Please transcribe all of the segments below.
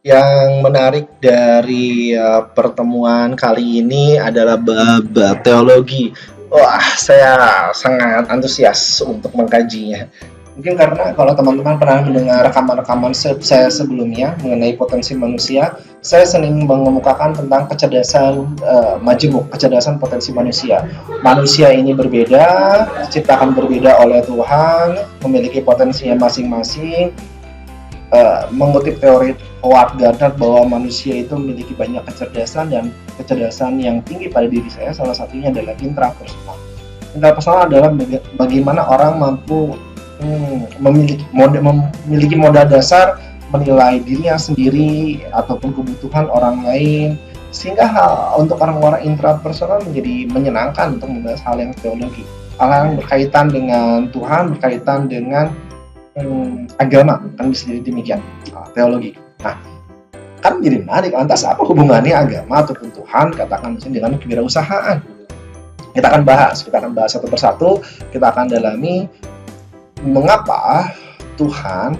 Yang menarik dari pertemuan kali ini adalah bab teologi. Wah, saya sangat antusias untuk mengkajinya. Mungkin karena kalau teman-teman pernah mendengar rekaman-rekaman saya sebelumnya mengenai potensi manusia, saya sering mengemukakan tentang kecerdasan majemuk, kecerdasan potensi manusia. Manusia ini berbeda, diciptakan berbeda oleh Tuhan, memiliki potensinya masing-masing, mengutip teori Howard Gardner bahwa manusia itu memiliki banyak kecerdasan dan kecerdasan yang tinggi pada diri saya salah satunya adalah intrapersonal. Intrapersonal adalah bagaimana orang mampu memiliki modal dasar menilai dirinya sendiri ataupun kebutuhan orang lain sehingga untuk orang-orang intrapersonal menjadi menyenangkan untuk membahas hal yang teologi, hal yang berkaitan dengan Tuhan, berkaitan dengan agama, kan bisa jadi demikian, teologi. Nah, kan jadi menarik, lantas apa hubungannya agama ataupun Tuhan, katakan misalnya dengan kewirausahaan? Kita akan bahas satu persatu, kita akan dalami mengapa Tuhan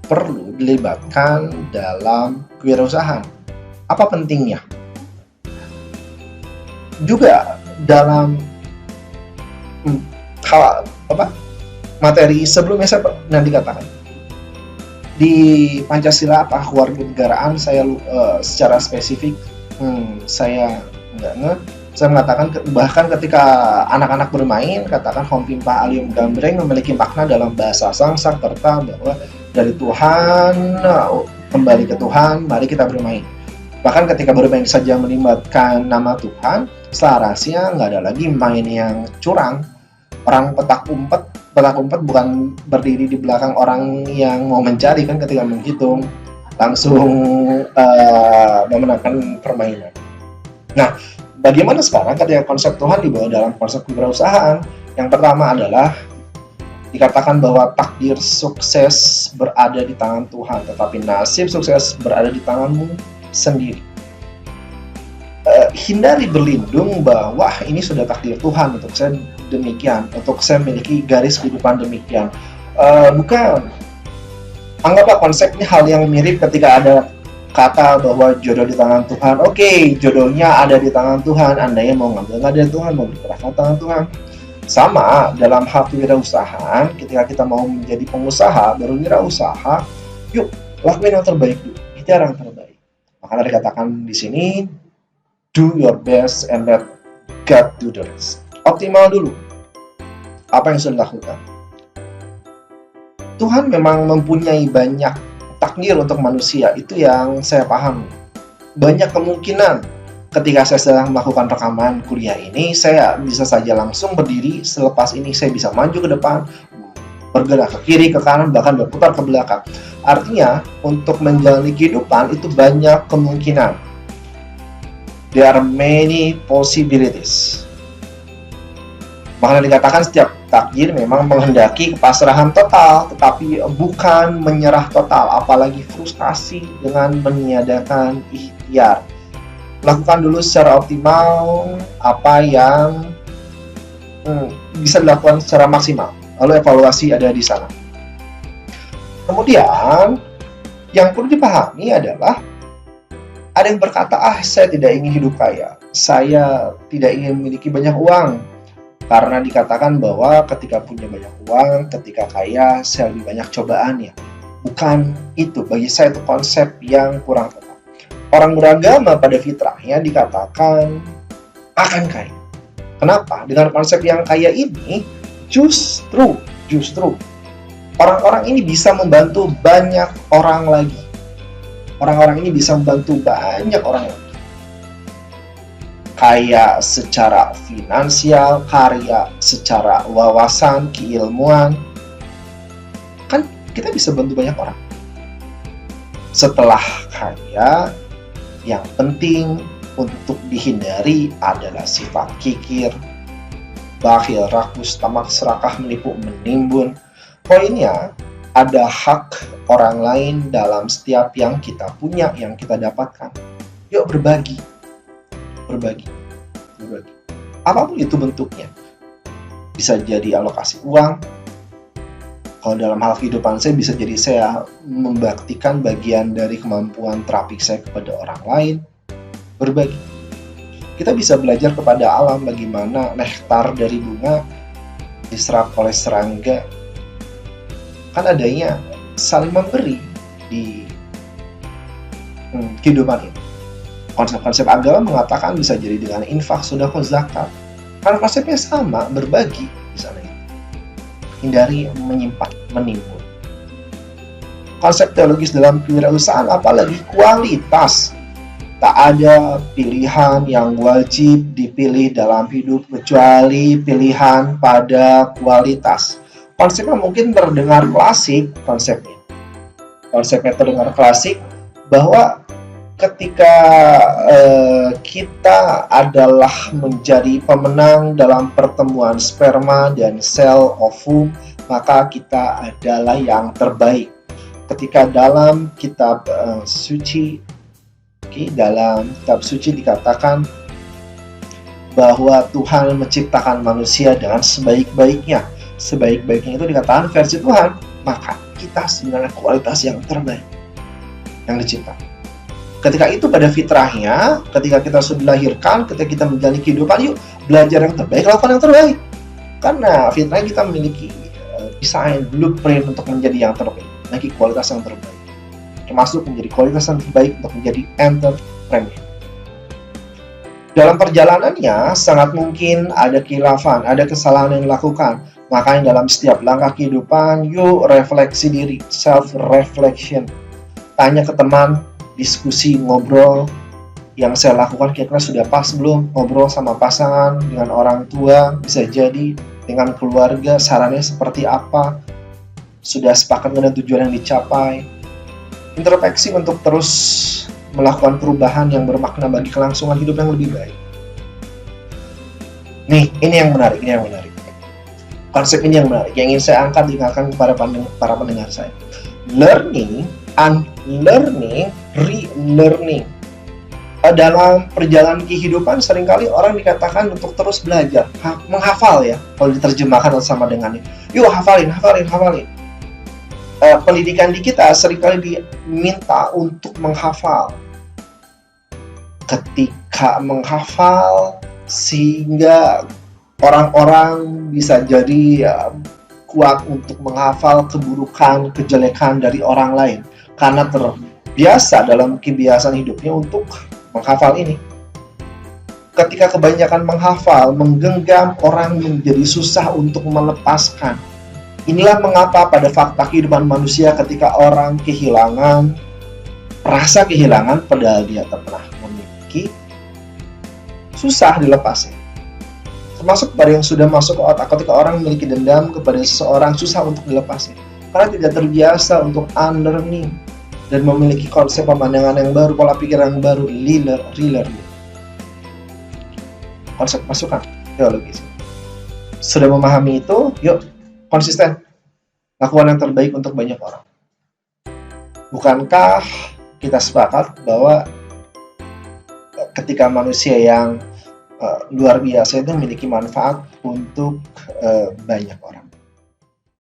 perlu dilibatkan dalam kewirausahaan. Apa pentingnya? Juga dalam hal materi sebelumnya saya nanti katakan di Pancasila apa kewarganegaraan saya secara spesifik saya nggak saya mengatakan bahkan ketika anak-anak bermain katakan Hompimpa Alium Gambreng memiliki makna dalam bahasa Sanskerta bahwa dari Tuhan kembali ke Tuhan mari kita bermain. Bahkan ketika bermain saja melibatkan nama Tuhan, selarasnya nggak ada lagi main yang curang. Orang petak umpet bukan berdiri di belakang orang yang mau mencari kan ketika menghitung langsung memenangkan permainan. Nah, bagaimana sekarang ketika konsep Tuhan dibawa dalam konsep kewirausahaan? Yang pertama adalah dikatakan bahwa takdir sukses berada di tangan Tuhan, tetapi nasib sukses berada di tanganmu sendiri. Hindari berlindung bahwa ini sudah takdir Tuhan untuk saya demikian, untuk saya memiliki garis kehidupan demikian. Bukan. Anggaplah konsepnya hal yang mirip ketika ada kata bahwa jodoh di tangan Tuhan. Oke, jodohnya ada di tangan Tuhan. Andainya mau ngambil nggak dari Tuhan, mau bergerak ke tangan Tuhan. Sama dalam hal kewirausahaan, ketika kita mau menjadi pengusaha, berwirausaha, yuk lakuin yang terbaik dulu, ikhtiar yang terbaik. Makanya dikatakan di sini, do your best and let God do the rest. Optimal dulu apa yang sudah dilakukan. Tuhan memang mempunyai banyak takdir untuk manusia, itu yang saya pahami. Banyak kemungkinan ketika saya sedang melakukan rekaman kuliah ini, saya bisa saja langsung berdiri, selepas ini saya bisa maju ke depan, bergerak ke kiri, ke kanan, bahkan berputar ke belakang. Artinya, untuk menjalani kehidupan itu banyak kemungkinan. There are many possibilities. Makanya dikatakan setiap takdir memang menghendaki kepasrahan total, tetapi bukan menyerah total, apalagi frustasi dengan meniadakan ikhtiar. Lakukan dulu secara optimal apa yang bisa dilakukan secara maksimal, lalu evaluasi ada di sana. Kemudian, yang perlu dipahami adalah ada yang berkata, saya tidak ingin hidup kaya, saya tidak ingin memiliki banyak uang, karena dikatakan bahwa ketika punya banyak uang, ketika kaya, saya lebih banyak cobaannya. Bukan itu, bagi saya itu konsep yang kurang tepat. Orang beragama pada fitrahnya dikatakan akan kaya. Kenapa? Dengan konsep yang kaya ini, justru orang-orang ini bisa membantu banyak orang lagi. Orang-orang ini bisa membantu banyak orang lagi. Kaya secara finansial, kaya secara wawasan, keilmuan. Kan kita bisa bantu banyak orang. Setelah kaya, yang penting untuk dihindari adalah sifat kikir, bakhil, rakus, tamak, serakah, menipu, menimbun. Poinnya, ada hak orang lain dalam setiap yang kita punya, yang kita dapatkan. Yuk berbagi. Apapun itu bentuknya. Bisa jadi alokasi uang, Kalau dalam hal kehidupan saya, bisa jadi saya membaktikan bagian dari kemampuan terapik saya kepada orang lain, berbagi. Kita bisa belajar kepada alam bagaimana nektar dari bunga diserap oleh serangga. Kan adanya saling memberi di kehidupan ini. Konsep-konsep agama mengatakan bisa jadi dengan infak, sedekah, zakat. Karena konsepnya sama, berbagi di sana itu. Hindari menyimpan, menimbun. Konsep teologis dalam kewirausahaan apalagi kualitas. Tak ada pilihan yang wajib dipilih dalam hidup kecuali pilihan pada kualitas. Konsepnya mungkin terdengar klasik, konsepnya terdengar klasik, bahwa ketika kita adalah menjadi pemenang dalam pertemuan sperma dan sel ovum, maka kita adalah yang terbaik. Ketika dalam kitab suci, dalam kitab suci dikatakan bahwa Tuhan menciptakan manusia dengan sebaik-baiknya. Sebaik-baiknya itu dikatakan versi Tuhan, maka kita sebenarnya kualitas yang terbaik yang diciptakan. Ketika itu pada fitrahnya, ketika kita sudah dilahirkan, ketika kita menjalani kehidupan, yuk belajar yang terbaik, lakukan yang terbaik. Karena fitrahnya kita memiliki desain, blueprint untuk menjadi yang terbaik, memiliki kualitas yang terbaik. Termasuk menjadi kualitas yang terbaik untuk menjadi entrepreneur. Dalam perjalanannya, sangat mungkin ada khilafan, ada kesalahan yang dilakukan. Makanya dalam setiap langkah kehidupan, yuk refleksi diri, self-reflection. Tanya ke teman, diskusi, ngobrol, yang saya lakukan kira-kira sudah pas belum? Ngobrol sama pasangan, dengan orang tua, bisa jadi dengan keluarga, sarannya seperti apa? Sudah sepakat dengan tujuan yang dicapai? Introspeksi untuk terus melakukan perubahan yang bermakna bagi kelangsungan hidup yang lebih baik. Nih, ini yang menarik. Konsep ini yang menarik, yang ingin saya ingatkan kepada para pendengar saya. Learning, unlearning, relearning. Dalam perjalanan kehidupan seringkali orang dikatakan untuk terus belajar, menghafal ya, kalau diterjemahkan sama dengan ini. Yuk hafalin. Pendidikan di kita seringkali diminta untuk menghafal. Ketika menghafal, sehingga orang-orang bisa jadi kuat untuk menghafal keburukan, kejelekan dari orang lain. Karena terbiasa dalam kebiasaan hidupnya untuk menghafal ini. Ketika kebanyakan menghafal, menggenggam, orang menjadi susah untuk melepaskan. Inilah mengapa pada fakta kehidupan manusia ketika orang kehilangan, rasa kehilangan padahal dia pernah memiliki, susah dilepasnya. Termasuk pada yang sudah masuk ke otak, ketika orang memiliki dendam kepada seseorang, susah untuk dilepasnya. Karena tidak terbiasa untuk unlearning dan memiliki konsep pemandangan yang baru, pola pikir yang baru, relearning. Konsep masukan teologis. Sudah memahami itu, yuk konsisten, lakukan yang terbaik untuk banyak orang. Bukankah kita sepakat bahwa ketika manusia yang luar biasa itu memiliki manfaat untuk banyak orang?